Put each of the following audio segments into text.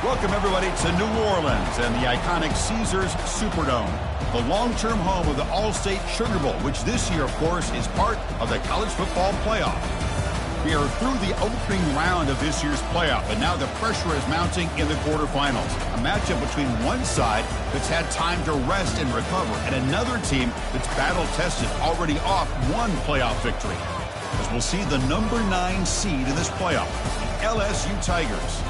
Welcome, everybody, to New Orleans and the iconic Caesars Superdome, the long-term home of the All-State Sugar Bowl, which this year, of course, is part of the college football playoff. We are through the opening round of this year's playoff, and now the pressure is mounting in the quarterfinals. A matchup between one side that's had time to rest and recover, and another team that's battle-tested, already off one playoff victory. As we'll see the number 9 seed in this playoff, the LSU Tigers,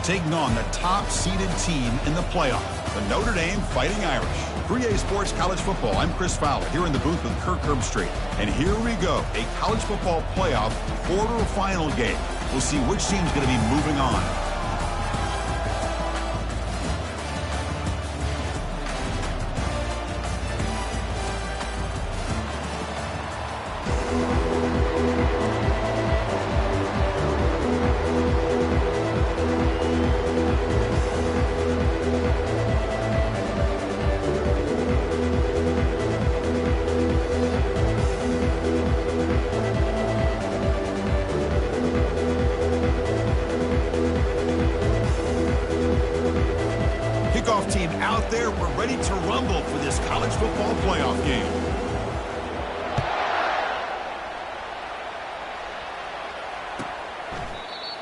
taking on the top-seeded team in the playoff, the Notre Dame Fighting Irish. 3A Sports College Football. I'm Chris Fowler here in the booth with Kirk Herbstreit. And here we go, a college football playoff quarterfinal game. We'll see which team's going to be moving on. Team out there, we're ready to rumble for this college football playoff game.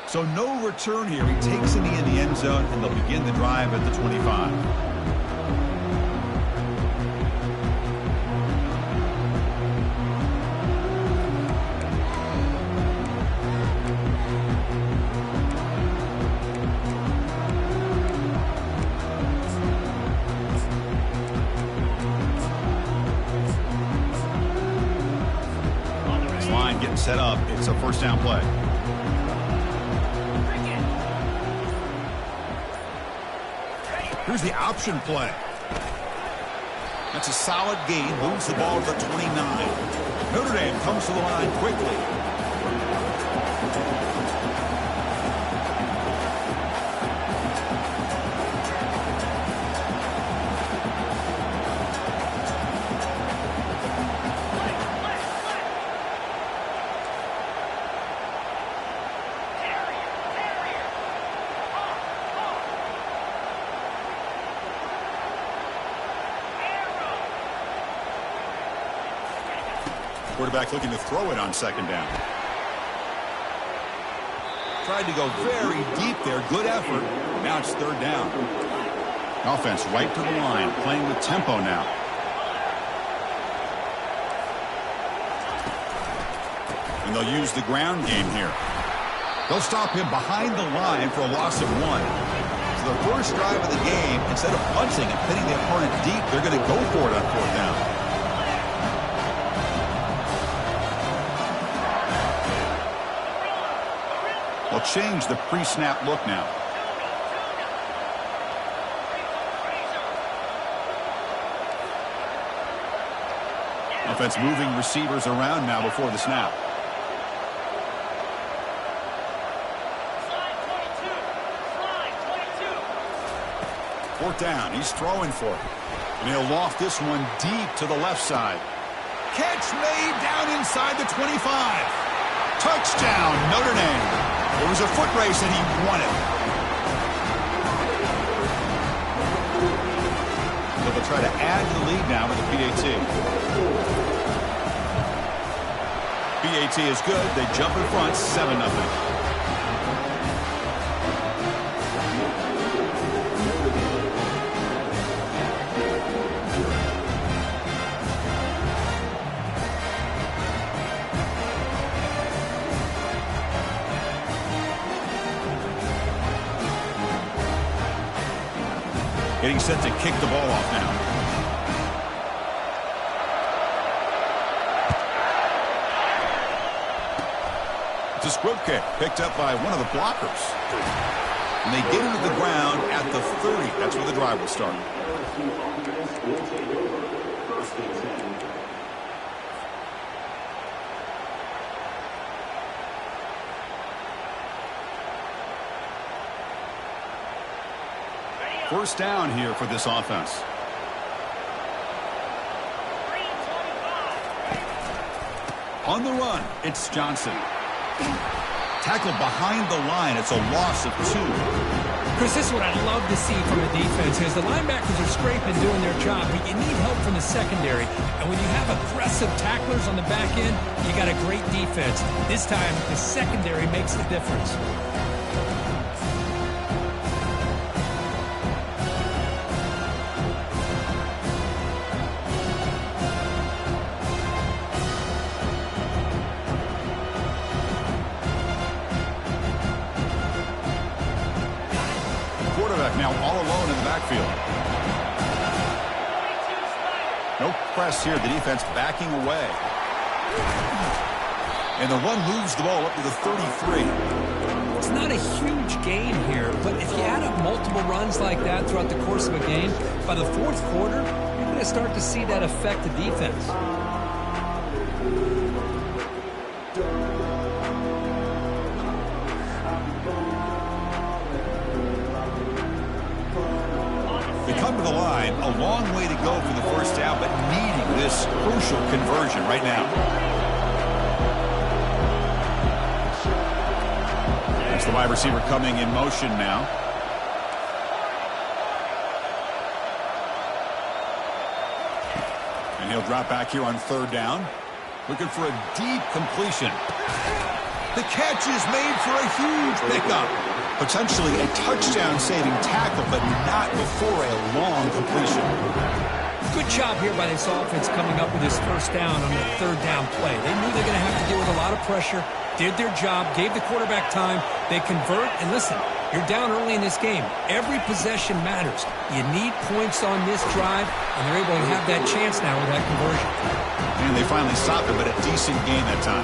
So no return here. He takes it in the end zone, and they'll begin the drive at the 25. Getting set up. It's a first down play. Here's the option play. That's a solid gain. Moves the ball to the 29. Notre Dame comes to the line quickly. Quarterback looking to throw it on second down. Tried to go very deep there. Good effort. Now it's third down. Offense right to the line. Playing with tempo now. And they'll use the ground game here. They'll stop him behind the line for a loss of 1. So the first drive of the game, instead of punching and pitting the opponent deep, they're going to go for it on fourth down. They'll change the pre-snap look now. Offense moving receivers around now before the snap. Fourth down. He's throwing for it. And he'll loft this one deep to the left side. Catch made down inside the 25. Touchdown, Notre Dame. It was a foot race, and he won it. So they'll try to add to the lead now with a PAT. PAT is good. They jump in front, 7-0. Getting set to kick the ball off now. It's a squib kick picked up by one of the blockers. And they get into the ground at the 30. That's where the drive will start. First down here for this offense. On the run, it's Johnson. Tackled behind the line. It's a loss of 2. Chris, this is what I'd love to see from a defense is the linebackers are scraping, doing their job, but you need help from the secondary. And when you have aggressive tacklers on the back end, you got a great defense. This time, the secondary makes the difference. Now all alone in the backfield. No press here. The defense backing away. And the run moves the ball up to the 33. It's not a huge gain here, but if you add up multiple runs like that throughout the course of a game, by the fourth quarter, you're going to start to see that affect the defense. Come to the line, a long way to go for the first down, but needing this crucial conversion right now. That's the wide receiver coming in motion now. And he'll drop back here on third down. Looking for a deep completion. The catch is made for a huge pickup. Potentially a touchdown-saving tackle, but not before a long completion. Good job here by this offense coming up with this first down on the third down play. They knew they were going to have to deal with a lot of pressure, did their job, gave the quarterback time. They convert, and listen, you're down early in this game. Every possession matters. You need points on this drive, and they're able to have that chance now with that conversion. And they finally stopped it, but a decent gain that time.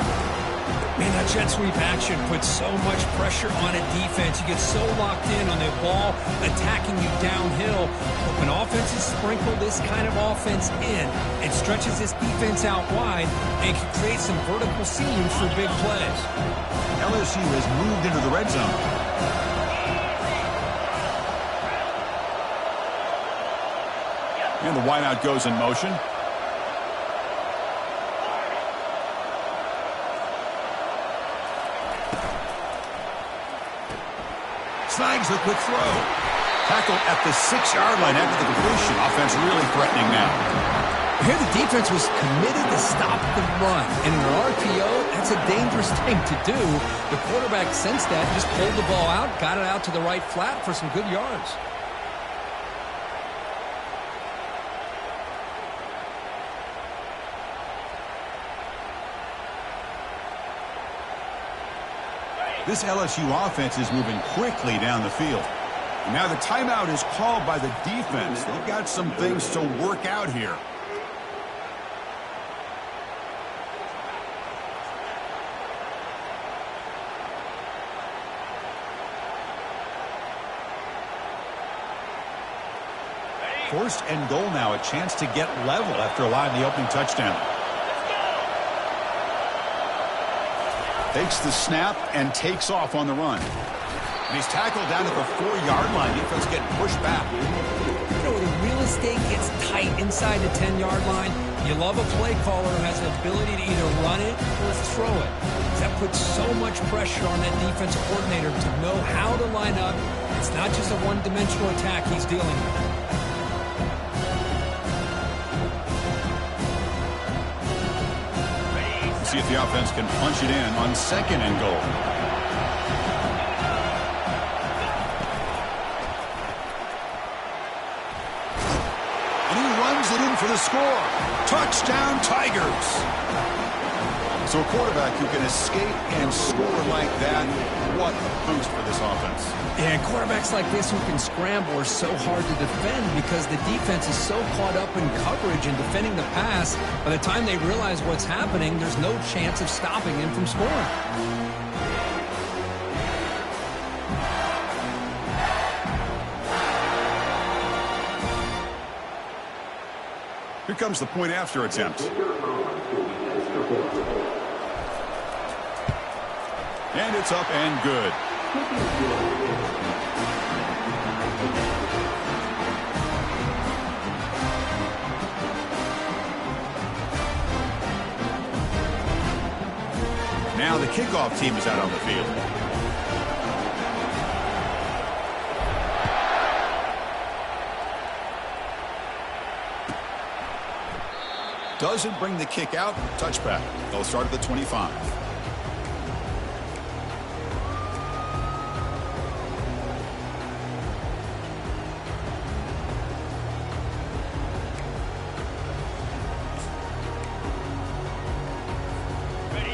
Man, that jet sweep action puts so much pressure on a defense. You get so locked in on the ball attacking you downhill. But when offenses sprinkle this kind of offense in, it stretches this defense out wide and can create some vertical seams for big plays. LSU has moved into the red zone. And the wideout goes in motion. Snags the quick throw. Tackled at the 6-yard line after the completion. Offense really threatening now. Here the defense was committed to stop the run. And in an RPO, that's a dangerous thing to do. The quarterback sensed that, just pulled the ball out, got it out to the right flat for some good yards. This LSU offense is moving quickly down the field. And now the timeout is called by the defense. They've got some things to work out here. First and goal now, a chance to get level after allowing the opening touchdown. Takes the snap and takes off on the run. And he's tackled down at the 4-yard line. Defense getting pushed back. You know, the real estate gets tight inside the 10-yard line. You love a play caller who has the ability to either run it or throw it. That puts so much pressure on that defensive coordinator to know how to line up. It's not just a one-dimensional attack he's dealing with. See if the offense can punch it in on second and goal. And he runs it in for the score. Touchdown, Tigers. So a quarterback who can escape and score like that, what a boost for this offense. Yeah, and quarterbacks like this who can scramble are so hard to defend because the defense is so caught up in coverage and defending the pass. By the time they realize what's happening, there's no chance of stopping him from scoring. Here comes the point after attempt. And it's up and good. Now the kickoff team is out on the field. Doesn't bring the kick out. Touchback. They'll start at the 25.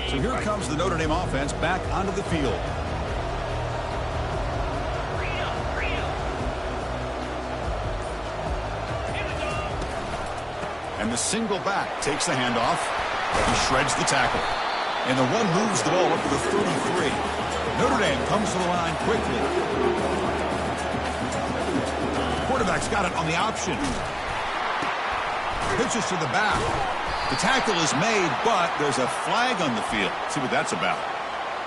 So here comes the Notre Dame offense back onto the field. And the single back takes the handoff. He shreds the tackle. And the one moves the ball up to the 33. Notre Dame comes to the line quickly. Quarterback's got it on the option. Pitches to the back. The tackle is made, but there's a flag on the field. Let's see what that's about.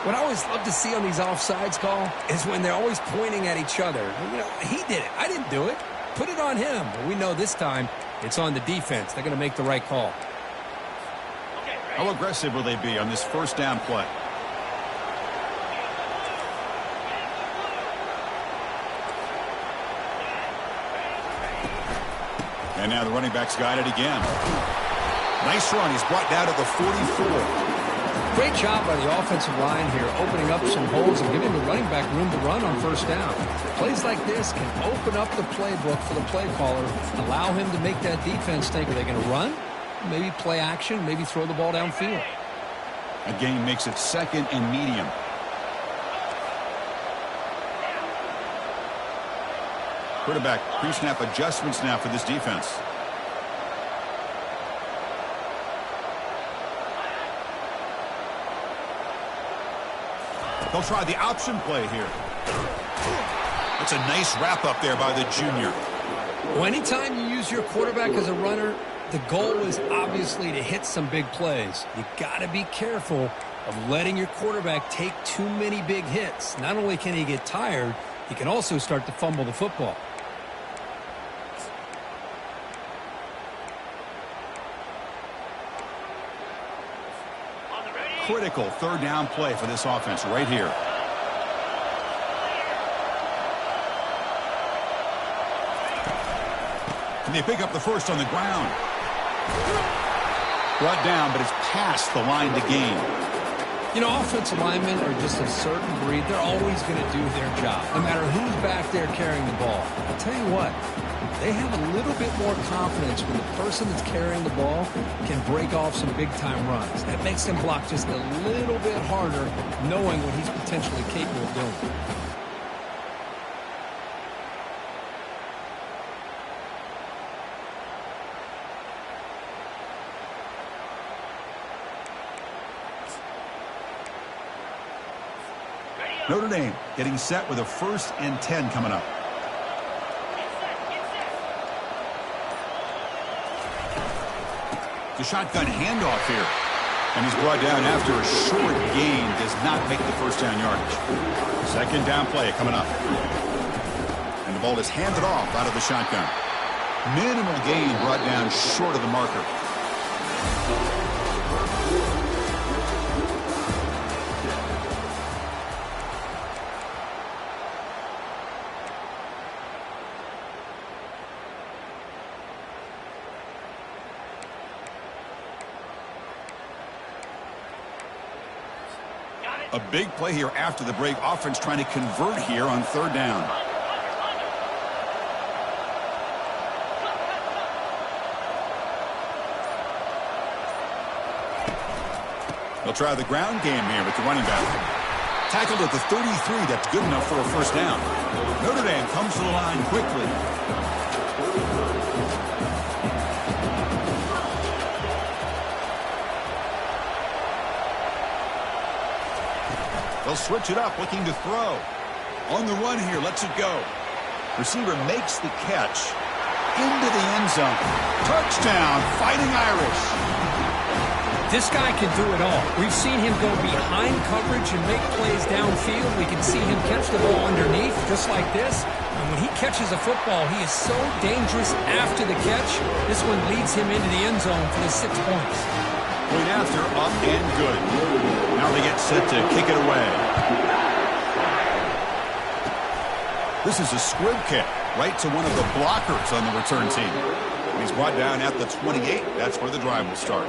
What I always love to see on these offsides call is when they're always pointing at each other. You know, he did it. I didn't do it. Put it on him. But we know this time it's on the defense. They're going to make the right call. How aggressive will they be on this first down play? And now the running back's got it again. Nice run. He's brought down to the 44. Great job by the offensive line here, opening up some holes and giving the running back room to run on first down. Plays like this can open up the playbook for the play caller, allow him to make that defense think, are they going to run? Maybe play action, maybe throw the ball downfield. A gain makes it second and medium. Quarterback pre-snap adjustments now for this defense. They'll try the option play here. It's a nice wrap up there by the junior. Well, anytime you use your quarterback as a runner, the goal is obviously to hit some big plays. You got to be careful of letting your quarterback take too many big hits. Not only can he get tired, he can also start to fumble the football. Critical third down play for this offense right here. And they pick up the first on the ground. Brought down, but it's past the line to gain. You know, offensive linemen are just a certain breed. They're always going to do their job, no matter who's back there carrying the ball. I'll tell you what, they have a little bit more confidence when the person that's carrying the ball can break off some big-time runs. That makes them block just a little bit harder, knowing what he's potentially capable of doing. Notre Dame getting set with a 1st and 10 coming up. The shotgun handoff here. And he's brought down after a short gain. Does not make the first down yardage. 2nd down play coming up. And the ball is handed off out of the shotgun. Minimal gain brought down short of the marker. A big play here after the break. Offense trying to convert here on 3rd down. They'll try the ground game here with the running back. Tackled at the 33. That's good enough for a 1st down. Notre Dame comes to the line quickly. They'll switch it up, looking to throw. On the run here, lets it go. Receiver makes the catch. Into the end zone. Touchdown, Fighting Irish. This guy can do it all. We've seen him go behind coverage and make plays downfield. We can see him catch the ball underneath, just like this. And when he catches a football, he is so dangerous after the catch. This one leads him into the end zone for the 6 points. Point after, up and good. Now they get set to kick it away. This is a squib kick right to one of the blockers on the return team. He's brought down at the 28. That's where the drive will start.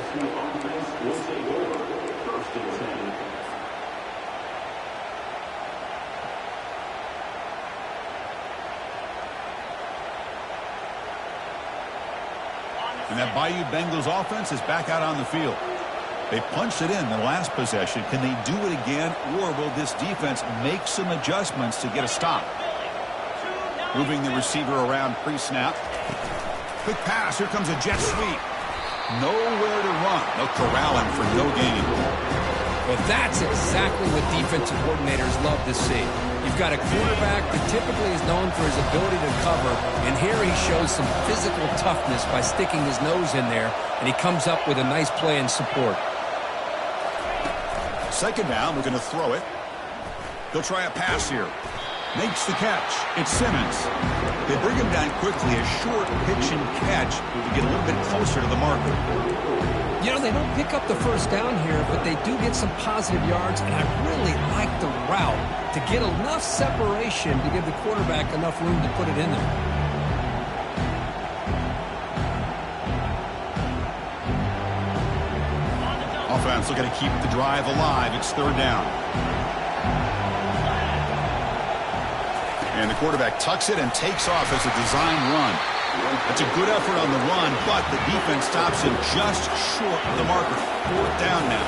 And that Bayou Bengals offense is back out on the field. They punched it in the last possession. Can they do it again, or will this defense make some adjustments to get a stop? Moving the receiver around pre-snap. Quick pass. Here comes a jet sweep. Nowhere to run. They'll corral him for no gain. Well, that's exactly what defensive coordinators love to see. You've got a quarterback that typically is known for his ability to cover, and here he shows some physical toughness by sticking his nose in there, and he comes up with a nice play in support. Second down, we're going to throw it. He'll try a pass here. Makes the catch. It's Simmons. They bring him down quickly, a short pitch and catch to get a little bit closer to the marker. You know, they don't pick up the first down here, but they do get some positive yards, and I really like the route to get enough separation to give the quarterback enough room to put it in there. Offense looking to keep the drive alive. It's third down. And the quarterback tucks it and takes off as a design run. That's a good effort on the run, but the defense stops him just short of the marker. Fourth down now.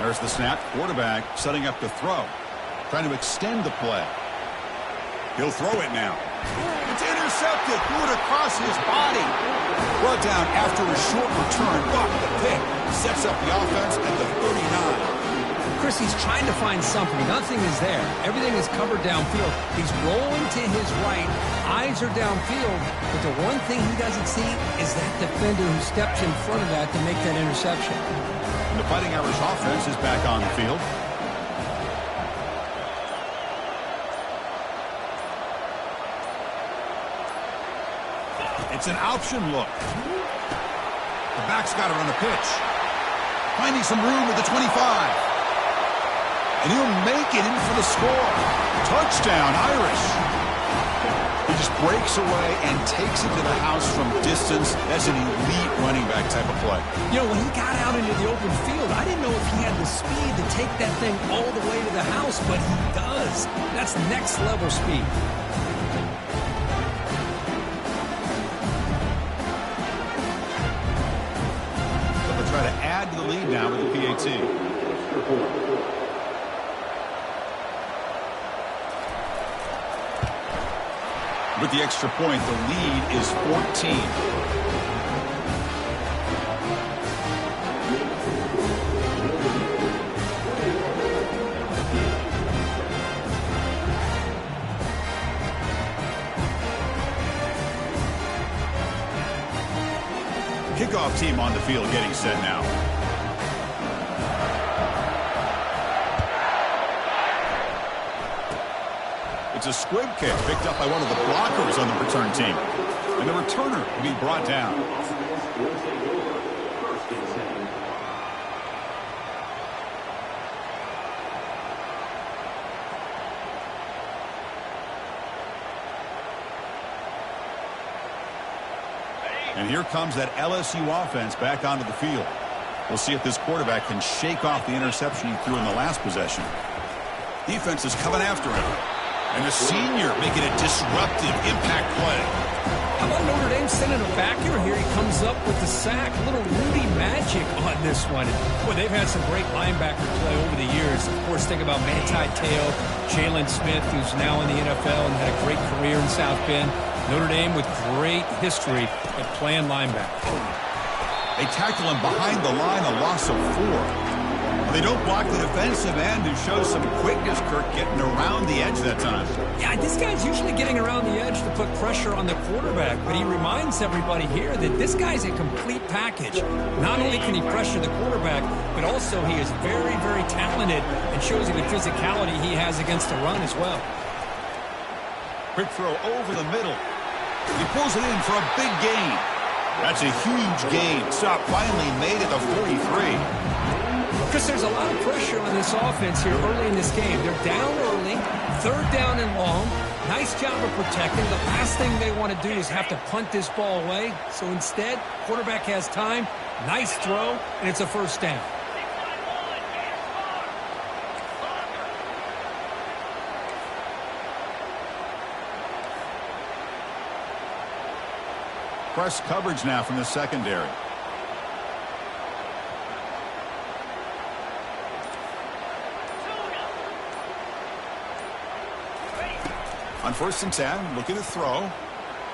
There's the snap. Quarterback setting up the throw. Trying to extend the play. He'll throw it now. It's intercepted. Threw it across his body. Brought down after a short return, but the pick sets up the offense at the 39. Chris, he's trying to find something. Nothing is there. Everything is covered downfield. He's rolling to his right. Eyes are downfield. But the one thing he doesn't see is that defender who steps in front of that to make that interception. And the Fighting Irish offense is back on the field. It's an option look. The back's got it on the pitch. Finding some room at the 25. And he'll make it in for the score. Touchdown, Irish. He just breaks away and takes it to the house from distance. That's an elite running back type of play. You know, when he got out into the open field, I didn't know if he had the speed to take that thing all the way to the house, but he does. That's next level speed. Try to add to the lead now with the PAT. With the extra point, the lead is 14. Kickoff team on the field getting set now. It's a squib kick picked up by one of the blockers on the return team. And the returner will be brought down. And here comes that LSU offense back onto the field. We'll see if this quarterback can shake off the interception he threw in the last possession. Defense is coming after him. And the senior making a disruptive impact play. How about Notre Dame sending a backer here? He comes up with the sack. A little Rudy magic on this one. Boy, they've had some great linebacker play over the years. Of course, think about Manti Te'o, Jalen Smith, who's now in the NFL and had a great career in South Bend. Notre Dame with great history at playing linebacker. They tackle him behind the line, a loss of 4. They don't block the defensive end, who shows some quickness, Kirk, getting around the edge that time. Yeah, this guy's usually getting around the edge to put pressure on the quarterback, but he reminds everybody here that this guy's a complete package. Not only can he pressure the quarterback, but also he is very, very talented and shows you the physicality he has against the run as well. Quick throw over the middle. He pulls it in for a big gain. That's a huge gain. Stop finally made at the 43. Chris, there's a lot of pressure on this offense here early in this game. They're down early, third down and long. Nice job of protecting. The last thing they want to do is have to punt this ball away. So instead, quarterback has time, nice throw, and it's a first down. Press coverage now from the secondary. On 1st and 10, looking to throw,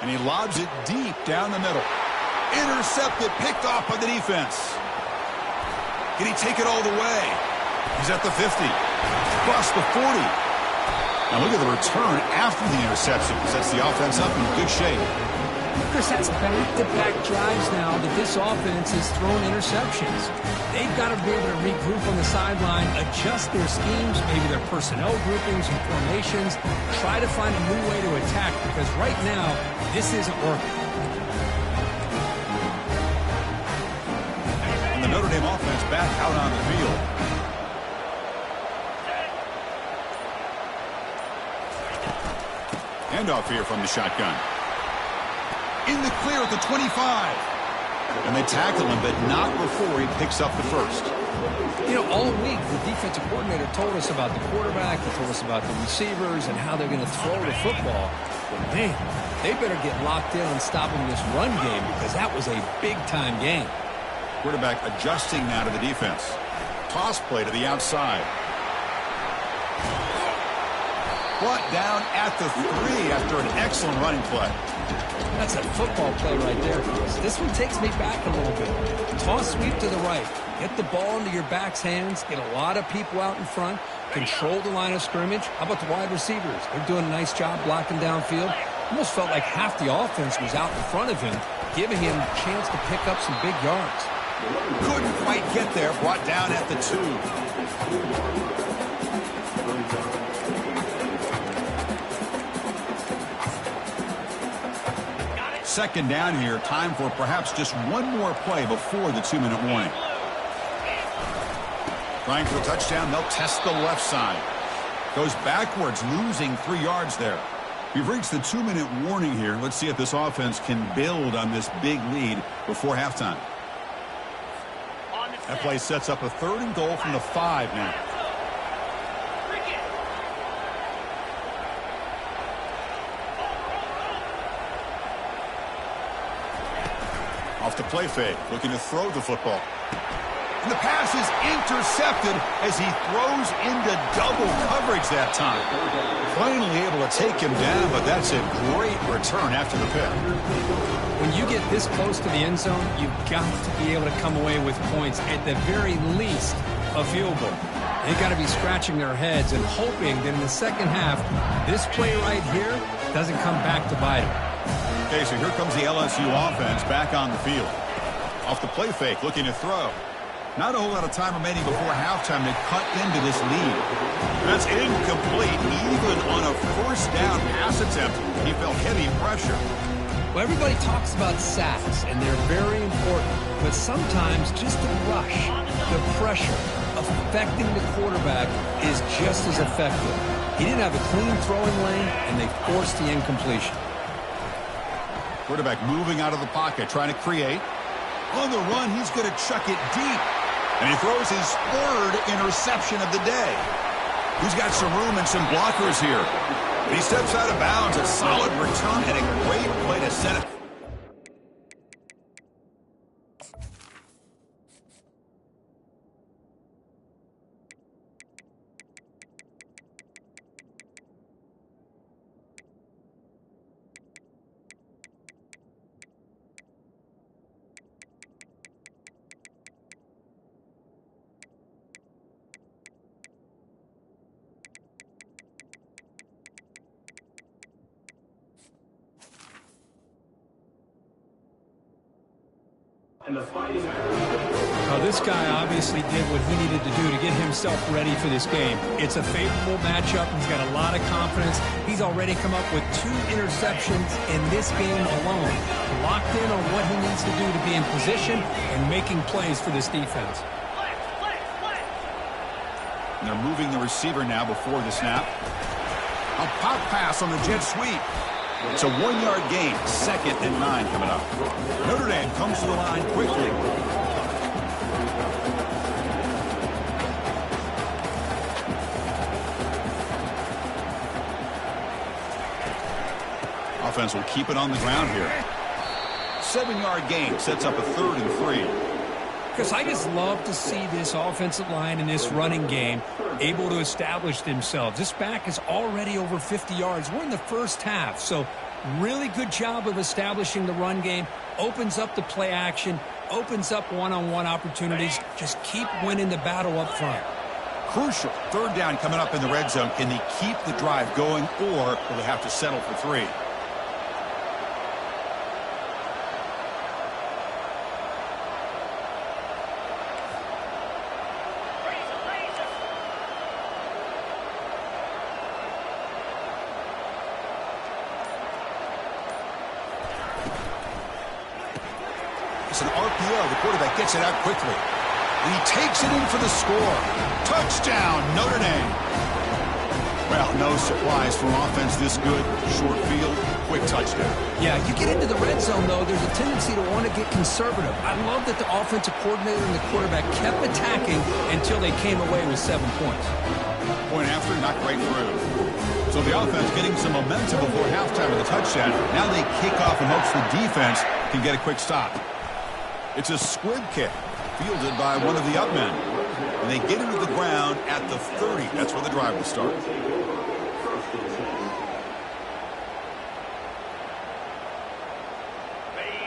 and he lobs it deep down the middle. Intercepted, picked off by the defense. Can he take it all the way? He's at the 50, across the 40. Now look at the return after the interception. Sets the offense up in good shape. Chris, that's back-to-back drives now that this offense has thrown interceptions. They've got to be able to regroup on the sideline, adjust their schemes, maybe their personnel groupings and formations, try to find a new way to attack, because right now, this isn't working. And the Notre Dame offense back out on the field. Handoff here from the shotgun. In the clear at the 25. And they tackle him, but not before he picks up the first. You know, all week, the defensive coordinator told us about the quarterback, he told us about the receivers and how they're going to throw the football. But, man, they better get locked in on stopping this run game, because that was a big-time game. Quarterback adjusting now to the defense. Toss play to the outside. Brought down at the 3 after an excellent running play. That's a football play right there, Chris. This one takes me back a little bit. Toss sweep to the right. Get the ball into your back's hands. Get a lot of people out in front. Control the line of scrimmage. How about the wide receivers? They're doing a nice job blocking downfield. Almost felt like half the offense was out in front of him, giving him a chance to pick up some big yards. Couldn't quite get there. Brought down at the 2. Second down here. Time for perhaps just one more play before the 2-minute warning. Trying for a touchdown. They'll test the left side. Goes backwards, losing 3 yards there. We've reached the 2-minute warning here. Let's see if this offense can build on this big lead before halftime. That play sets up a 3rd and goal from the 5 now. Off the play fake, looking to throw the football. And the pass is intercepted as he throws into double coverage that time. Finally able to take him down, but that's a great return after the pick. When you get this close to the end zone, you've got to be able to come away with points, at the very least, a field goal. They've got to be scratching their heads and hoping that in the second half, this play right here doesn't come back to bite them. Okay, so here comes the LSU offense back on the field. Off the play fake, looking to throw. Not a whole lot of time remaining before halftime to cut into this lead. That's incomplete. Even on a 1st down pass attempt, he felt heavy pressure. Well, everybody talks about sacks, and they're very important. But sometimes just the rush, the pressure, affecting the quarterback is just as effective. He didn't have a clean throwing lane, and they forced the incompletion. Quarterback moving out of the pocket, trying to create. On the run, he's going to chuck it deep. And he throws his 3rd interception of the day. He's got some room and some blockers here. But he steps out of bounds. A solid return and a great play to set it. Now, this guy obviously did what he needed to do to get himself ready for this game. It's a favorable matchup. He's got a lot of confidence. He's already come up with 2 interceptions in this game alone. Locked in on what he needs to do to be in position and making plays for this defense. And they're moving the receiver now before the snap. A pop pass on the jet sweep. It's a 1-yard gain. 2nd and 9 coming up. Notre Dame comes to the line quickly. Offense will keep it on the ground here. 7-yard gain sets up a 3rd and 3. Because I just love to see this offensive line and this running game able to establish themselves. This back is already over 50 yards. We're in the first half, so really good job of establishing the run game. Opens up the play action, opens up one-on-one opportunities. Just keep winning the battle up front. Crucial 3rd down coming up in the red zone. Can they keep the drive going, or will they have to settle for 3? It's an RPO. The quarterback gets it out quickly. And he takes it in for the score. Touchdown, Notre Dame. Well, no surprise from offense this good. Short field, quick touchdown. Yeah, you get into the red zone, though, there's a tendency to want to get conservative. I love that the offensive coordinator and the quarterback kept attacking until they came away with 7 points. Point after, not quite through. So the offense getting some momentum before halftime of the touchdown. Now they kick off in hopes the defense can get a quick stop. It's a squib kick, fielded by one of the up men. And they get into the ground at the 30. That's where the drive will start.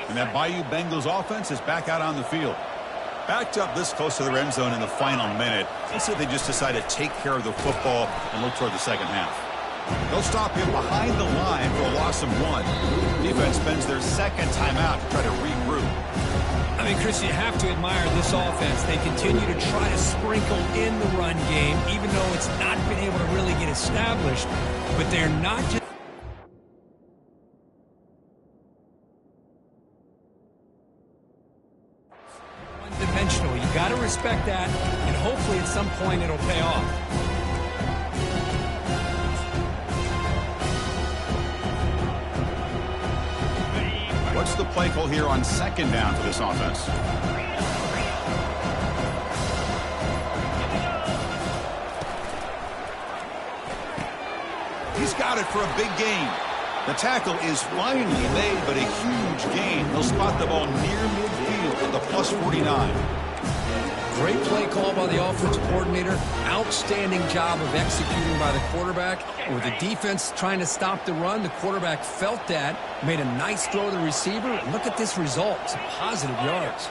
And that Bayou Bengals offense is back out on the field. Backed up this close to the end zone in the final minute. Let's say they just decide to take care of the football and look toward the second half. They'll stop him behind the line for a loss of 1. Defense spends their second timeout to try to regroup. I mean, Chris, you have to admire this offense. They continue to try to sprinkle in the run game, even though it's not been able to really get established. But they're not just one-dimensional. You got to respect that, and hopefully at some point it'll pay off. What's the play call here on 2nd down for this offense? He's got it for a big gain. The tackle is finally made, but a huge gain. He'll spot the ball near midfield at the +49. Great play call by the offensive coordinator. Outstanding job of executing by the quarterback. With the defense trying to stop the run, the quarterback felt that, made a nice throw to the receiver. And look at this result. Some positive yards.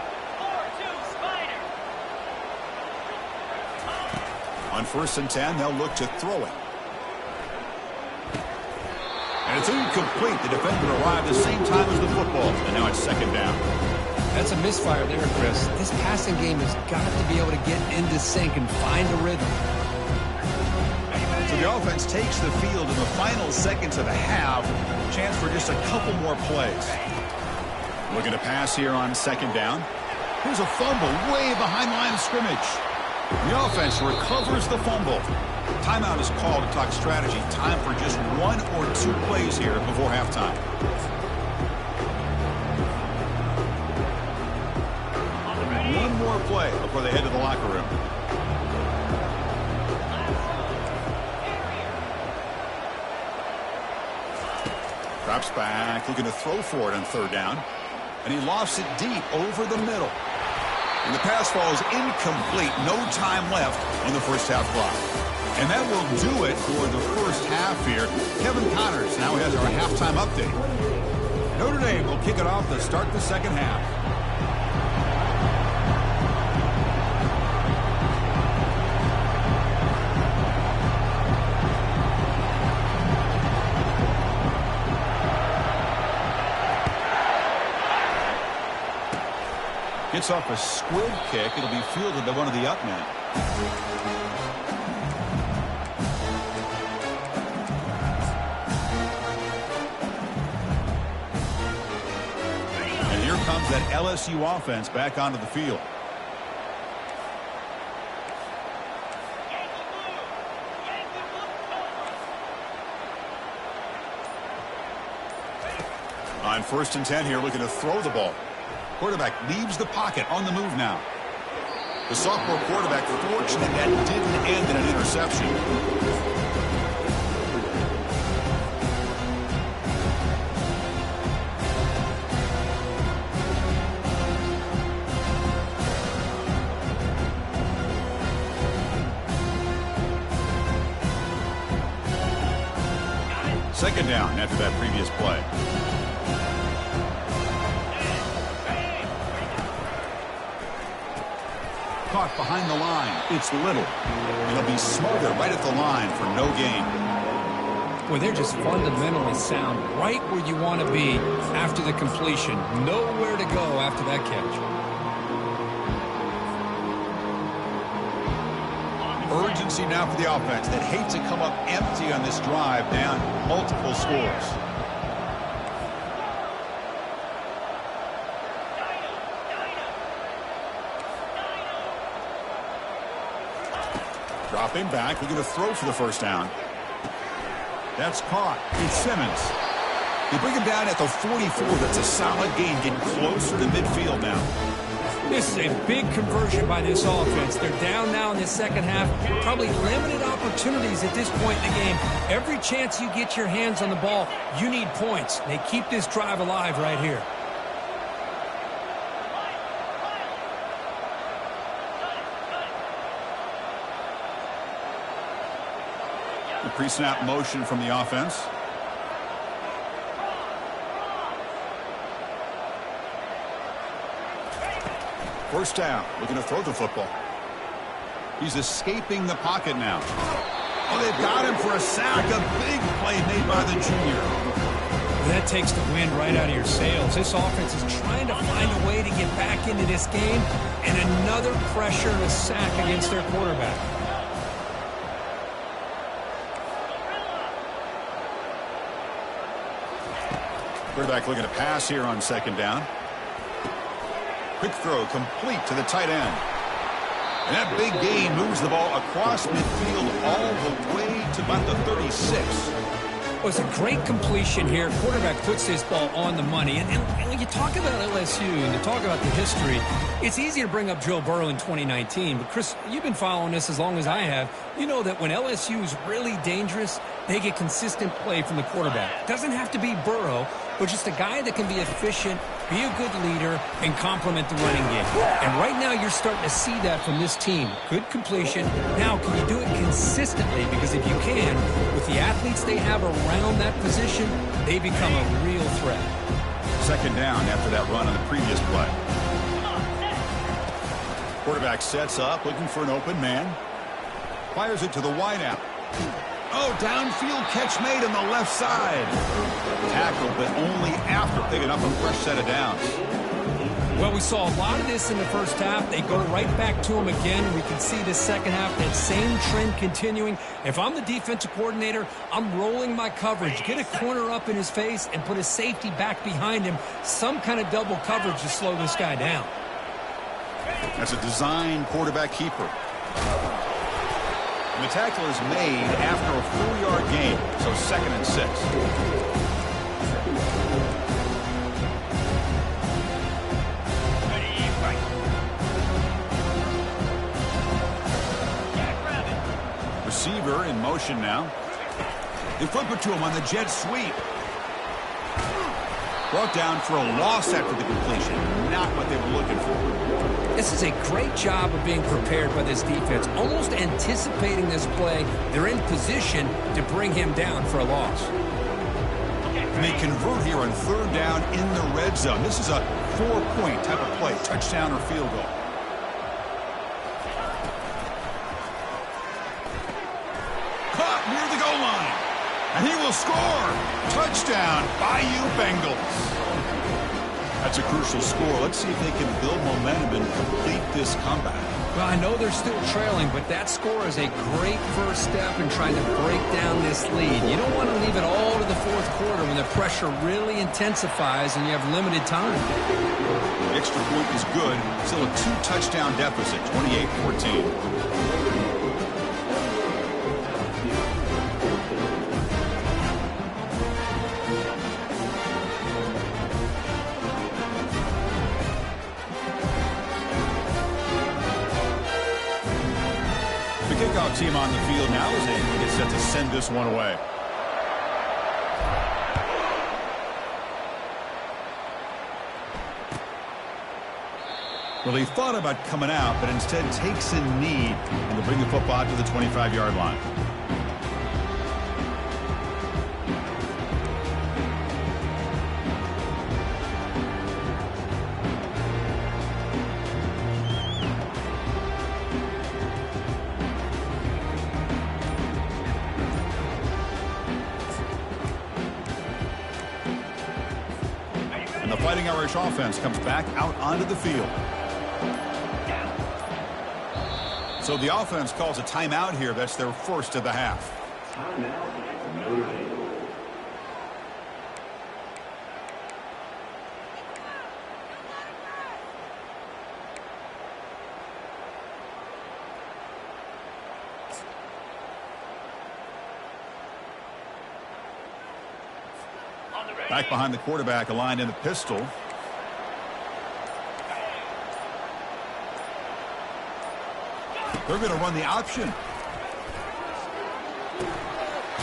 On 1st and 10, they'll look to throw it. And it's incomplete. The defender arrived the same time as the football. And now it's 2nd down. That's a misfire there, Chris. This passing game has got to be able to get into sync and find a rhythm. So the offense takes the field in the final seconds of the half. Chance for just a couple more plays. Looking to pass here on 2nd down. Here's a fumble way behind the line of scrimmage. The offense recovers the fumble. Timeout is called to talk strategy. Time for just 1 or 2 plays here before halftime. One more play before they head to the locker room. Drops back, looking to throw for it on 3rd down. And he lofts it deep over the middle. And the pass ball is incomplete. No time left on the first half clock. And that will do it for the first half here. Kevin Connors now has our halftime update. Notre Dame will kick it off to start the second half. Gets off a squib kick. It'll be fielded by one of the up men. And here comes that LSU offense back onto the field. 1st and 10 here, looking to throw the ball. Quarterback leaves the pocket on the move now. The sophomore quarterback fortunate that didn't end in an interception. Second down after that previous play. Caught behind the line. It's Little. It'll be smothered right at the line for no gain. Well, they're just fundamentally sound right where you want to be after the completion. Nowhere to go after that catch. Urgency now for the offense that hate to come up empty on this drive, down multiple scores. Dropping back, we're going to throw for the 1st down. That's caught. It's Simmons. They bring him down at the 44. That's a solid gain, getting closer to midfield now. This is a big conversion by this offense. They're down now in the second half. Probably limited opportunities at this point in the game. Every chance you get your hands on the ball, you need points. They keep this drive alive right here. The pre-snap motion from the offense. First down, looking to throw the football. He's escaping the pocket now. Oh, they've got him for a sack. A big play made by the junior. That takes the wind right out of your sails. This offense is trying to find a way to get back into this game, and another pressure and a sack against their quarterback. Quarterback looking to pass here on 2nd down. Quick throw complete to the tight end. And that big gain moves the ball across midfield all the way to about the 36. Well, it's a great completion here. Quarterback puts this ball on the money. And when you talk about LSU and you talk about the history, it's easy to bring up Joe Burrow in 2019. But, Chris, you've been following this as long as I have. You know that when LSU is really dangerous, they get consistent play from the quarterback. It doesn't have to be Burrow, but just a guy that can be efficient, be a good leader, and complement the running game. And right now you're starting to see that from this team. Good completion. Now, can you do it consistently? Because if you can, with the athletes they have around that position, they become a real threat. 2nd down after that run on the previous play. Quarterback sets up, looking for an open man. Fires it to the wideout. Oh, downfield catch made on the left side. Tackle, but only after picking up a fresh set of downs. Well, we saw a lot of this in the first half. They go right back to him again. We can see the second half, that same trend continuing. If I'm the defensive coordinator, I'm rolling my coverage. Get a corner up in his face and put a safety back behind him. Some kind of double coverage to slow this guy down. That's a design quarterback keeper. And the tackle is made after a 4-yard gain, so 2nd and 6. Receiver in motion now. They flip it to him on the jet sweep. Brought down for a loss after the completion. Not what they were looking for. This is a great job of being prepared by this defense, almost anticipating this play. They're in position to bring him down for a loss. And they convert here on 3rd down in the red zone. This is a 4-point type of play, touchdown or field goal. Caught near the goal line. And he will score. Touchdown, Bayou Bengals. That's a crucial score. Let's see if they can build momentum and complete this comeback. Well, I know they're still trailing, but that score is a great first step in trying to break down this lead. You don't want to leave it all to the 4th quarter when the pressure really intensifies and you have limited time. The extra point is good. Still a 2-touchdown deficit, 28-14. kickoff team on the field now as they get set to send this one away. Well, he thought about coming out, but instead takes a knee and to bring the football to the 25-yard line. And the Fighting Irish offense comes back out onto the field. So the offense calls a timeout here. That's their first of the half. Back behind the quarterback, aligned in the pistol. They're going to run the option.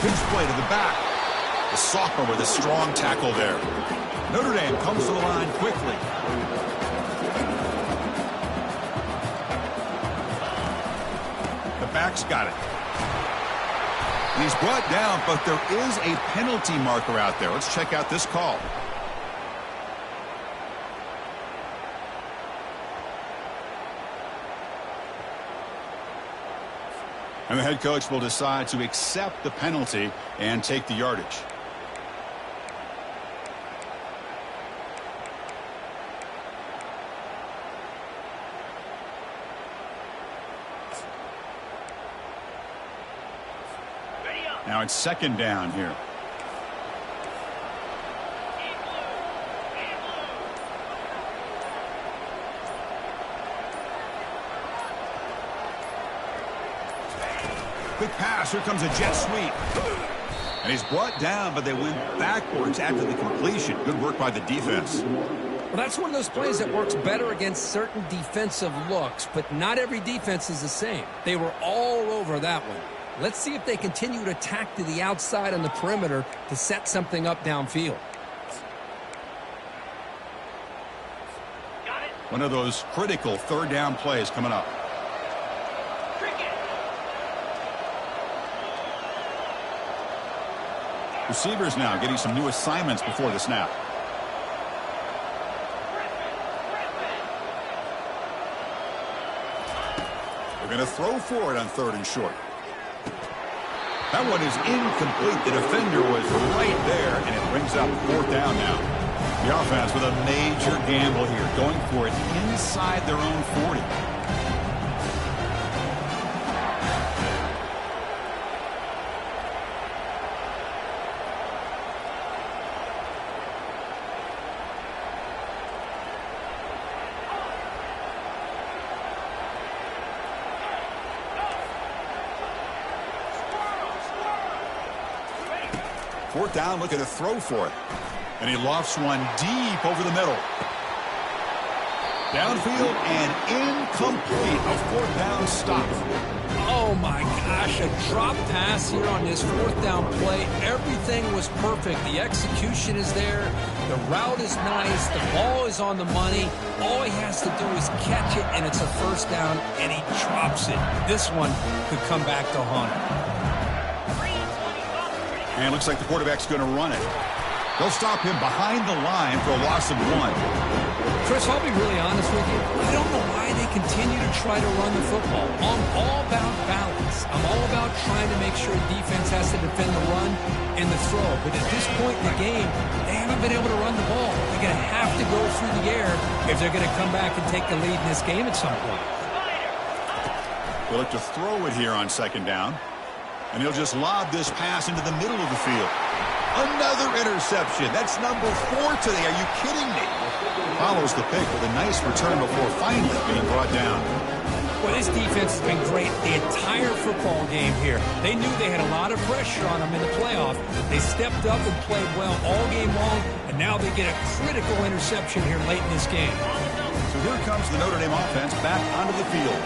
Pitch play to the back. The sophomore with a strong tackle there. Notre Dame comes to the line quickly. The back's got it. And he's brought down, but there is a penalty marker out there. Let's check out this call. And the head coach will decide to accept the penalty and take the yardage. Now it's second down here. Quick pass. Here comes a jet sweep. And he's brought down, but they went backwards after the completion. Good work by the defense. Well, that's one of those plays that works better against certain defensive looks, but not every defense is the same. They were all over that one. Let's see if they continue to attack to the outside on the perimeter to set something up downfield. One of those critical third down plays coming up. Receivers now getting some new assignments before the snap. They're going to throw for it on third and short. That one is incomplete. The defender was right there, and it brings up fourth down now. The offense with a major gamble here, going for it inside their own 40. Fourth down, looking to throw for it. And he lofts one deep over the middle. Downfield and incomplete. A fourth down stop. Oh, my gosh. A drop pass here on this fourth down play. Everything was perfect. The execution is there. The route is nice. The ball is on the money. All he has to do is catch it, and it's a first down, and he drops it. This one could come back to haunt him. And it looks like the quarterback's going to run it. They'll stop him behind the line for a loss of 1. Chris, I'll be really honest with you. I don't know why they continue to try to run the football. I'm all about balance. I'm all about trying to make sure defense has to defend the run and the throw. But at this point in the game, they haven't been able to run the ball. They're going to have to go through the air if they're going to come back and take the lead in this game at some point. They'll look to throw it here on second down. And he'll just lob this pass into the middle of the field. Another interception. That's number 4 today. Are you kidding me? Follows the pick with a nice return before finally being brought down. Well, this defense has been great the entire football game here. They knew they had a lot of pressure on them in the playoff. They stepped up and played well all game long, and now they get a critical interception here late in this game. So here comes the Notre Dame offense back onto the field.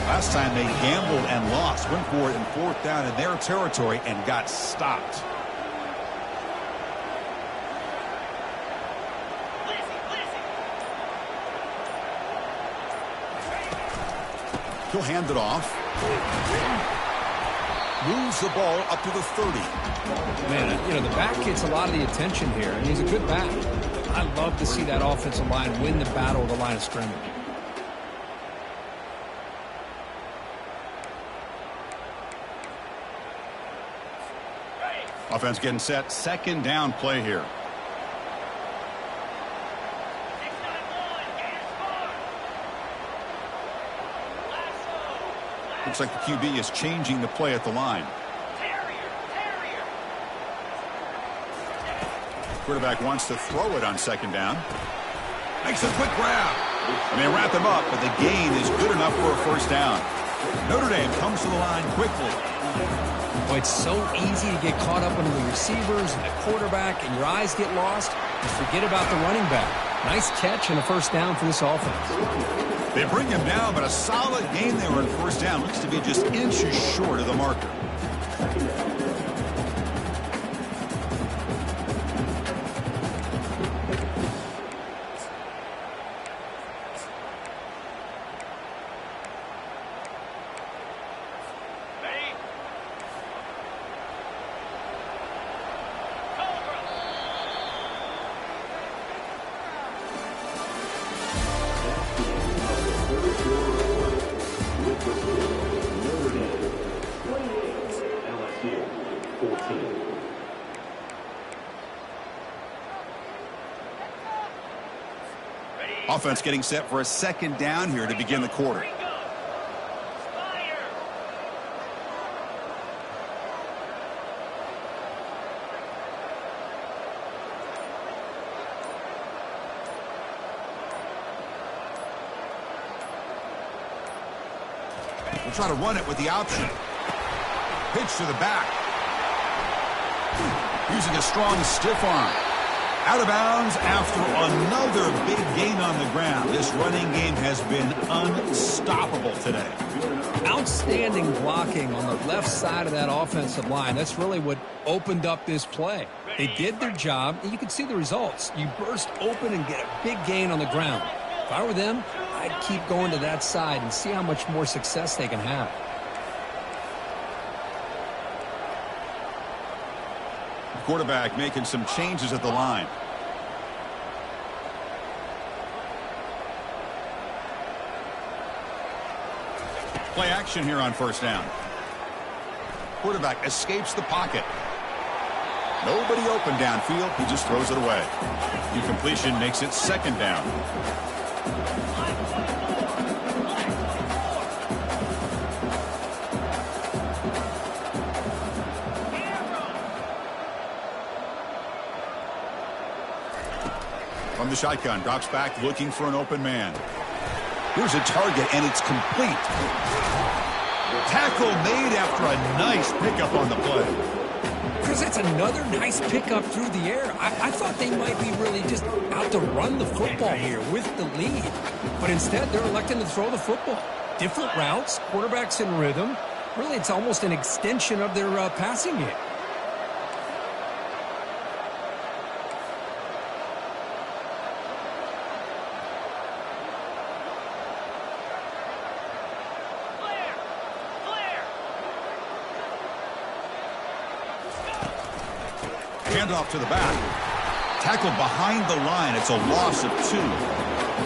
Last time they gambled and lost. Went for it in 4th down in their territory and got stopped. He'll hand it off. Moves the ball up to the 30. Man, you know, the back gets a lot of the attention here, and he's a good back. I love to see that offensive line win the battle of the line of scrimmage. Offense getting set. 2nd down play here. Looks like the QB is changing the play at the line. Quarterback wants to throw it on 2nd down. Makes a quick grab. And they wrap him up, but the gain is good enough for a 1st down. Notre Dame comes to the line quickly. Boy, it's so easy to get caught up into the receivers and the quarterback, and your eyes get lost. You forget about the running back. Nice catch and a 1st down for this offense. They bring him down, but a solid gain there on 1st down. Looks to be just inches short of the marker. Offense getting set for a 2nd down here to begin the quarter. We'll try to run it with the option. Pitch to the back. Using a strong stiff arm. Out of bounds after another big gain on the ground. This running game has been unstoppable today. Outstanding blocking on the left side of that offensive line. That's really what opened up this play. They did their job, and you can see the results. You burst open and get a big gain on the ground. If I were them, I'd keep going to that side and see how much more success they can have. Quarterback making some changes at the line. Play action here on 1st down. Quarterback escapes the pocket. Nobody open downfield. He just throws it away. Incompletion makes it 2nd down. From the shotgun, drops back looking for an open man. Here's a target, and it's complete. Tackle made after a nice pickup on the play. Chris, that's another nice pickup through the air. I thought they might be really just out to run the football here with the lead. But instead, they're electing to throw the football. Different routes, quarterbacks in rhythm. Really, it's almost an extension of their passing game. Handoff to the back. Tackled behind the line. It's a loss of 2.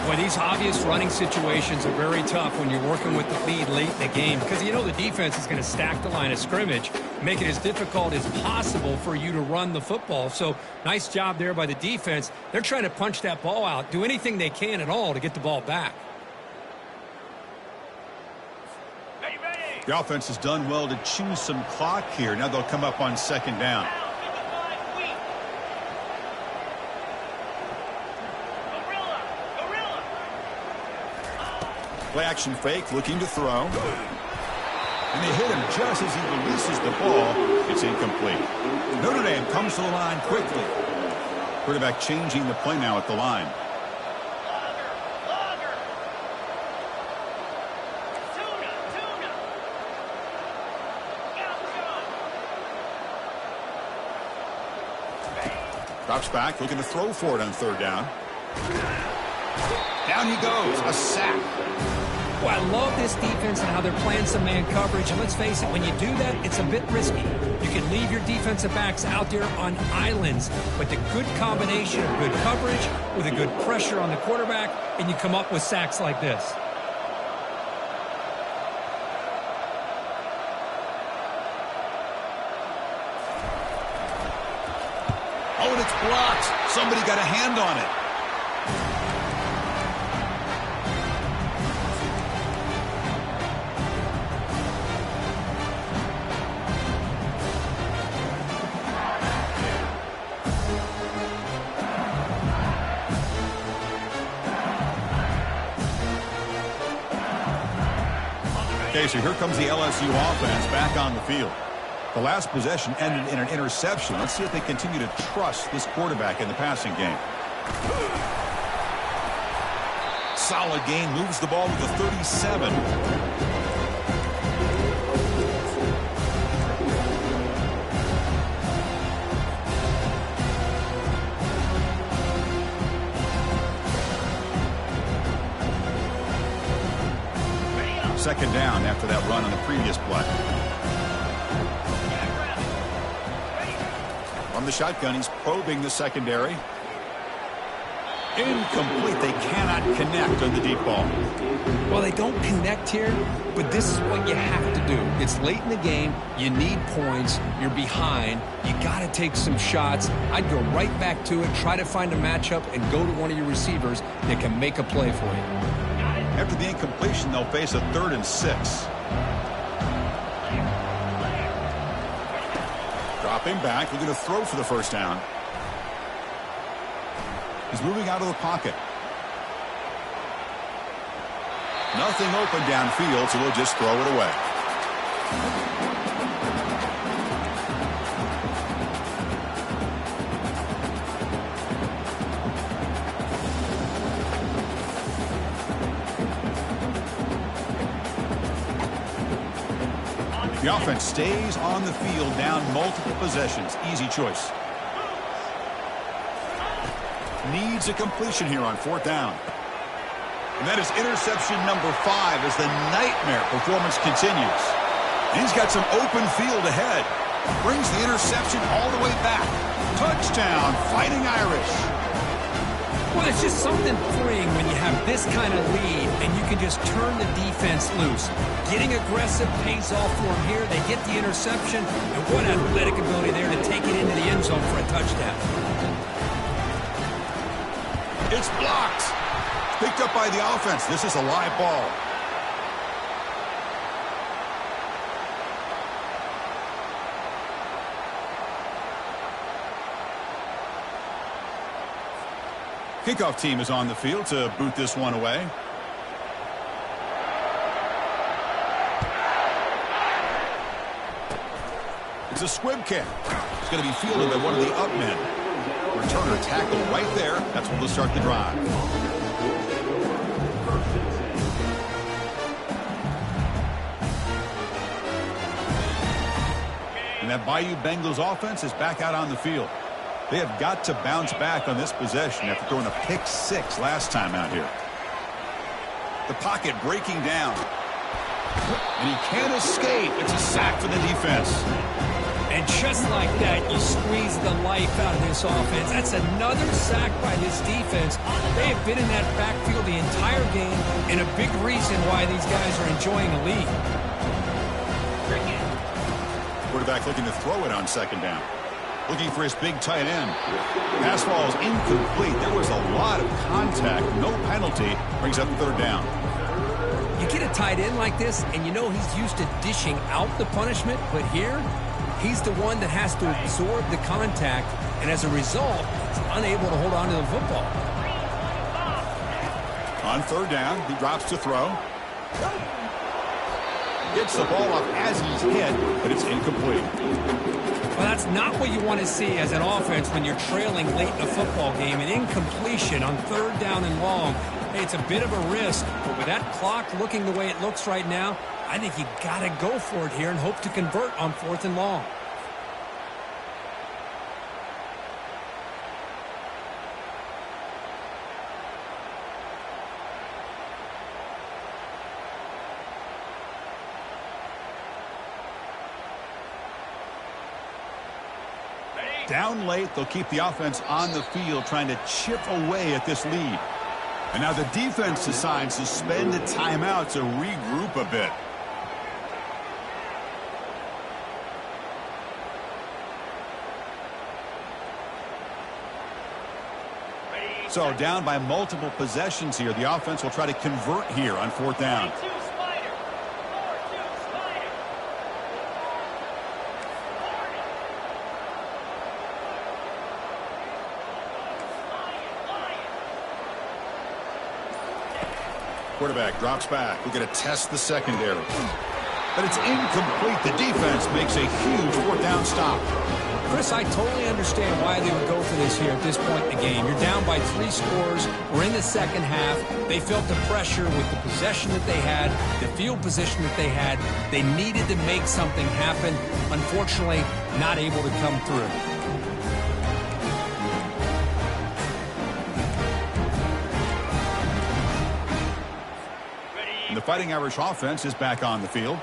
Well, these obvious running situations are very tough when you're working with the lead late in the game because you know the defense is going to stack the line of scrimmage, make it as difficult as possible for you to run the football. So nice job there by the defense. They're trying to punch that ball out, do anything they can at all to get the ball back. The offense has done well to choose some clock here. Now they'll come up on 2nd down. Play action fake, looking to throw. And they hit him just as he releases the ball. It's incomplete. Notre Dame comes to the line quickly. Quarterback changing the play now at the line. Drops back, looking to throw for it on third down. Down he goes, a sack. Well, I love this defense and how they're playing some man coverage. And let's face it, when you do that, it's a bit risky. You can leave your defensive backs out there on islands, but the good combination of good coverage with a good pressure on the quarterback, and you come up with sacks like this. Oh, and it's blocked. Somebody got a hand on it. Okay, so here comes the LSU offense back on the field. The last possession ended in an interception. Let's see if they continue to trust this quarterback in the passing game. Solid gain, moves the ball to the 37. Second down after that run on the previous play. From the shotgun, he's probing the secondary. Incomplete. They cannot connect on the deep ball. Well, they don't connect here, but this is what you have to do. It's late in the game. You need points. You're behind. You got to take some shots. I'd go right back to it, try to find a matchup, and go to one of your receivers that can make a play for you. After the incompletion, they'll face a 3rd and 6. Dropping back, looking to throw for the first down. He's moving out of the pocket. Nothing open downfield, so we'll just throw it away. The offense stays on the field, down multiple possessions. Easy choice. Needs a completion here on 4th down. And that is interception number 5 as the nightmare performance continues. And he's got some open field ahead. Brings the interception all the way back. Touchdown, Fighting Irish. Well, it's just something freeing when you have this kind of lead and you can just turn the defense loose. Getting aggressive pays off for them here. They get the interception, and what athletic ability there to take it into the end zone for a touchdown. It's blocked. Picked up by the offense. This is a live ball. Kickoff team is on the field to boot this one away. It's a squib kick. It's going to be fielded by one of the up men. Returner tackle right there. That's what will start the drive. And that Bayou Bengals offense is back out on the field. They have got to bounce back on this possession after throwing a pick 6 last time out here. The pocket breaking down. And he can't escape. It's a sack for the defense. And just like that, you squeeze the life out of this offense. That's another sack by this defense. They have been in that backfield the entire game, and a big reason why these guys are enjoying the lead. Quarterback looking to throw it on 2nd down. Looking for his big tight end. Pass ball is incomplete. There was a lot of contact. No penalty. Brings up 3rd down. You get a tight end like this, and you know he's used to dishing out the punishment, but here, he's the one that has to absorb the contact, and as a result, he's unable to hold on to the football. On 3rd down, he drops to throw. Gets the ball up as he's hit, but it's incomplete. Well, that's not what you want to see as an offense when you're trailing late in a football game. An incompletion on 3rd down and long. Hey, it's a bit of a risk, but with that clock looking the way it looks right now, I think you got to go for it here and hope to convert on 4th and long. Down late, they'll keep the offense on the field trying to chip away at this lead. And now the defense decides to spend a timeout to regroup a bit. So down by multiple possessions here. The offense will try to convert here on 4th down. Quarterback drops back. We're going to test the secondary. But it's incomplete. The defense makes a huge 4th down stop. Chris, I totally understand why they would go for this here at this point in the game. You're down by 3 scores. We're in the second half. They felt the pressure with the possession that they had, the field position that they had. They needed to make something happen. Unfortunately, not able to come through. And the Fighting Irish offense is back on the field.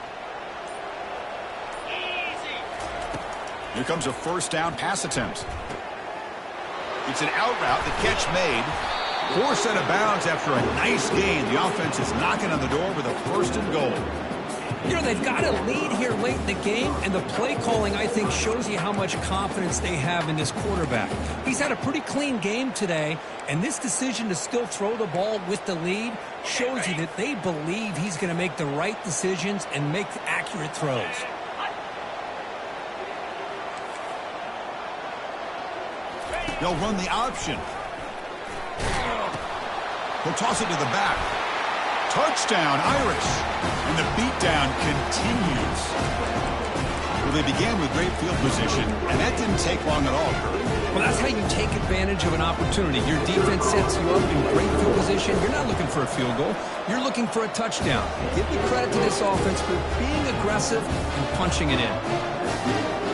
Here comes a 1st down pass attempt. It's an out route, the catch made. Forced out of bounds after a nice gain. The offense is knocking on the door with a 1st and goal. You know, they've got a lead here late in the game, and the play calling, I think, shows you how much confidence they have in this quarterback. He's had a pretty clean game today, and this decision to still throw the ball with the lead shows you that they believe he's going to make the right decisions and make accurate throws. They'll run the option. He'll toss it to the back. Touchdown, Irish. And the beatdown continues. Well, they began with great field position, and that didn't take long at all, Kurt. Well, that's how you take advantage of an opportunity. Your defense sets you up in great field position. You're not looking for a field goal. You're looking for a touchdown. Give the credit to this offense for being aggressive and punching it in.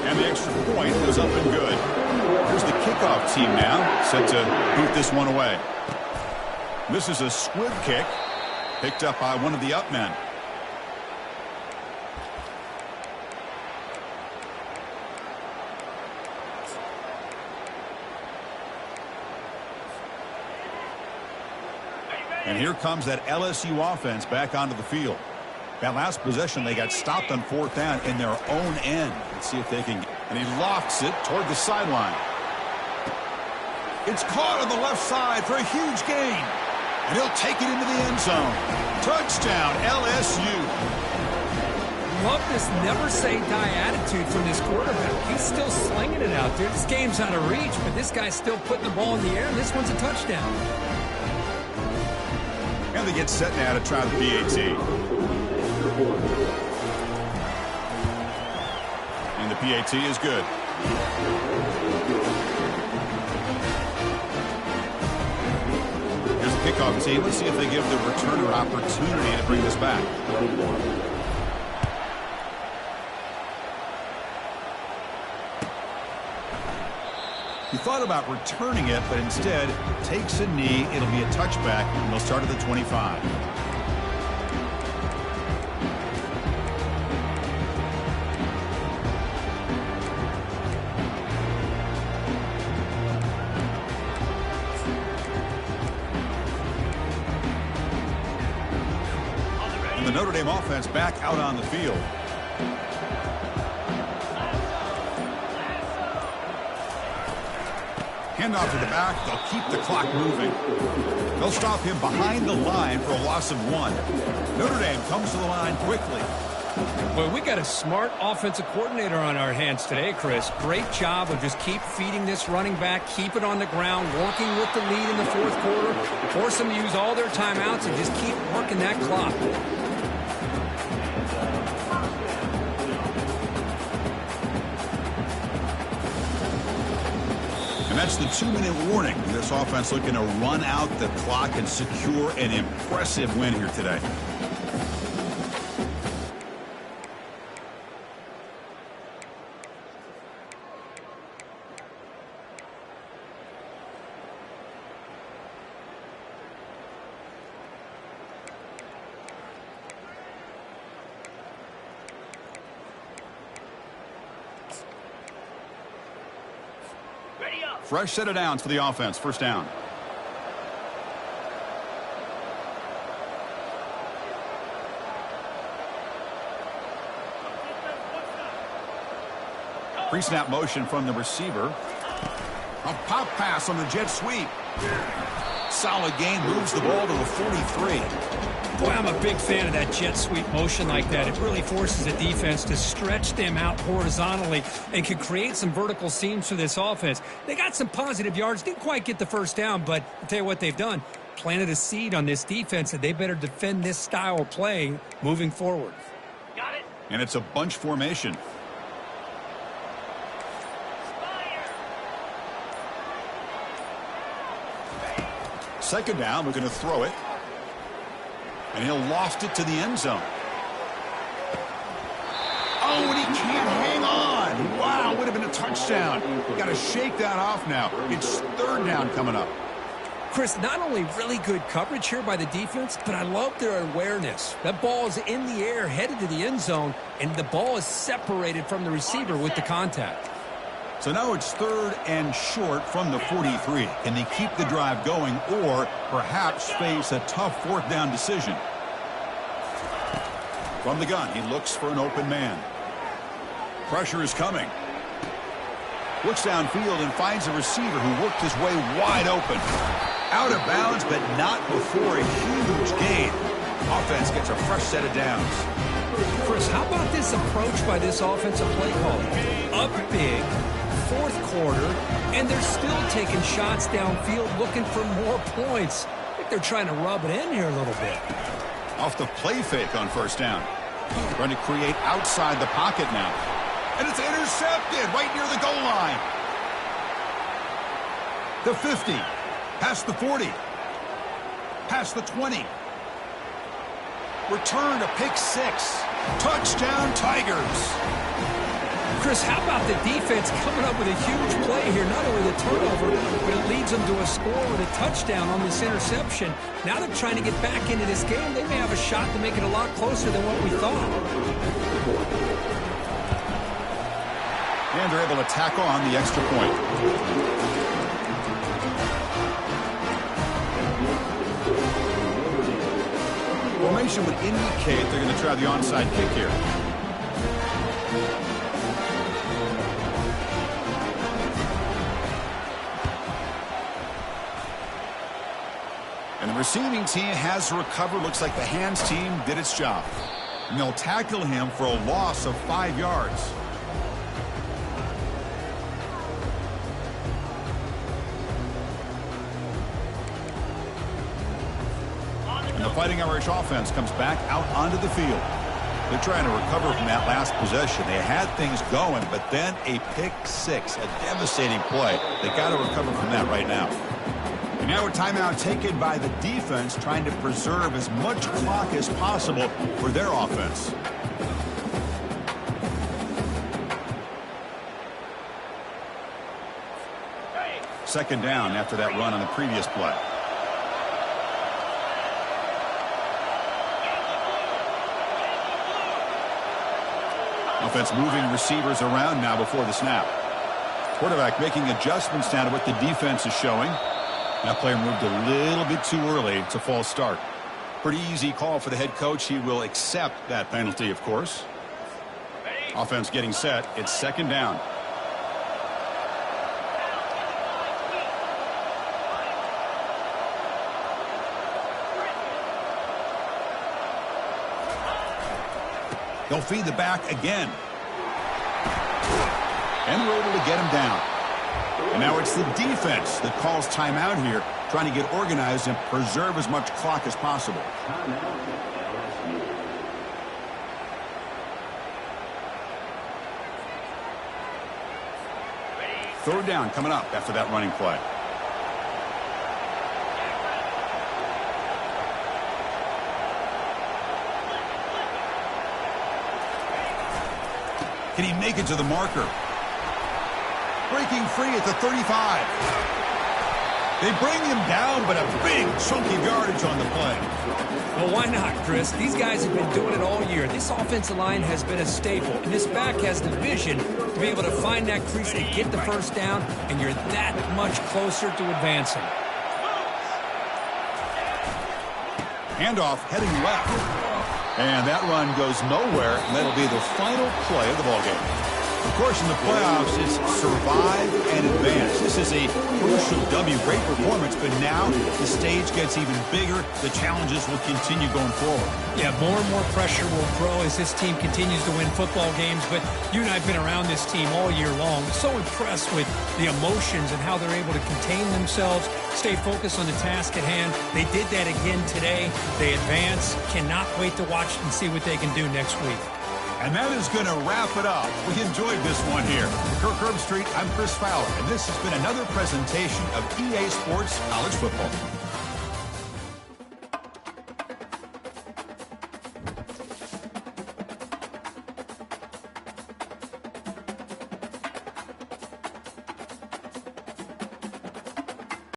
And the extra point goes up and good. Here's the kickoff team now, set to boot this one away. This is a squib kick, picked up by one of the up men. And here comes that LSU offense back onto the field. That last possession, they got stopped on 4th down in their own end. Let's see if they can. And he lofts it toward the sideline. It's caught on the left side for a huge gain. And he'll take it into the end zone. Touchdown, LSU. Love this never say die attitude from this quarterback. He's still slinging it out there. This game's out of reach, but this guy's still putting the ball in the air, and this one's a touchdown. And they get set now to try the PAT. And the PAT is good. Here's the kickoff team. Let's see if they give the returner opportunity to bring this back. He thought about returning it, but instead takes a knee. It'll be a touchback, and they'll start at the 25. And the Notre Dame offense back out on the field. Handoff to the back. They'll keep the clock moving. They'll stop him behind the line for a loss of 1. Notre Dame comes to the line quickly. Well, we got a smart offensive coordinator on our hands today, Chris. Great job of just keep feeding this running back, keep it on the ground, working with the lead in the 4th quarter, force them to use all their timeouts, and just keep working that clock. And that's the 2-minute warning. This offense looking to run out the clock and secure an impressive win here today. Fresh set of downs for the offense. First down. Pre-snap motion from the receiver. A pop pass on the jet sweep. Solid gain, moves the ball to the 43. Boy, I'm a big fan of that jet sweep motion like that. It really forces the defense to stretch them out horizontally and can create some vertical seams for this offense. They got some positive yards, didn't quite get the first down, but I'll tell you what they've done. Planted a seed on this defense, and they better defend this style of play moving forward. Got it. And it's a bunch formation. Second down, we're going to throw it. And he'll loft it to the end zone. Oh, and he can't hang on. Wow, would have been a touchdown. Got to shake that off now. It's third down coming up. Chris, not only really good coverage here by the defense, but I love their awareness. That ball is in the air, headed to the end zone, and the ball is separated from the receiver with the contact. So now it's third and short from the 43. Can they keep the drive going or perhaps face a tough fourth down decision? From the gun, he looks for an open man. Pressure is coming. Looks downfield and finds a receiver who worked his way wide open. Out of bounds, but not before a huge gain. Offense gets a fresh set of downs. Chris, how about this approach by this offensive play caller? Up big, fourth quarter, and they're still taking shots downfield looking for more points. I think they're trying to rub it in here a little bit. Off the play fake on first down. Trying to create outside the pocket now. And it's intercepted right near the goal line. The 50. Past the 40. Past the 20. Return to pick six. Touchdown Tigers. Chris, how about the defense coming up with a huge play here? Not only the turnover, but it leads them to a score with a touchdown on this interception. Now they're trying to get back into this game. They may have a shot to make it a lot closer than what we thought. And they're able to tackle on the extra point. Formation would indicate they're going to try the onside kick here. And the receiving team has recovered. Looks like the hands team did its job. And they'll tackle him for a loss of 5 yards. And the Fighting Irish offense comes back out onto the field. They're trying to recover from that last possession. They had things going, but then a pick six, a devastating play. They got to recover from that right now. And now a timeout taken by the defense, trying to preserve as much clock as possible for their offense. Second down after that run on the previous play. Offense moving receivers around now before the snap. Quarterback making adjustments now to what the defense is showing. That player moved a little bit too early. It's a false start. Pretty easy call for the head coach. He will accept that penalty, of course. Offense getting set. It's second down. They'll feed the back again. And we're able to get him down. And now it's the defense that calls timeout here, trying to get organized and preserve as much clock as possible. Third down coming up after that running play. Can he make it to the marker? Breaking free at the 35. They bring him down, but a big chunk of yardage on the play. Well, why not, Chris? These guys have been doing it all year. This offensive line has been a staple, and this back has the vision to be able to find that crease to get the first down, and you're that much closer to advancing. Handoff heading left. And that run goes nowhere, and that'll be the final play of the ballgame. Of course, in the playoffs, it's survive and advance. This is a crucial W. Great performance, but now the stage gets even bigger. The challenges will continue going forward. Yeah, more and more pressure will grow as this team continues to win football games, but you and I have been around this team all year long. So impressed with the emotions and how they're able to contain themselves, stay focused on the task at hand. They did that again today. They advance. Cannot wait to watch and see what they can do next week. And that is going to wrap it up. We enjoyed this one here. For Kirk Herbstreit, I'm Chris Fowler, and this has been another presentation of EA Sports College Football.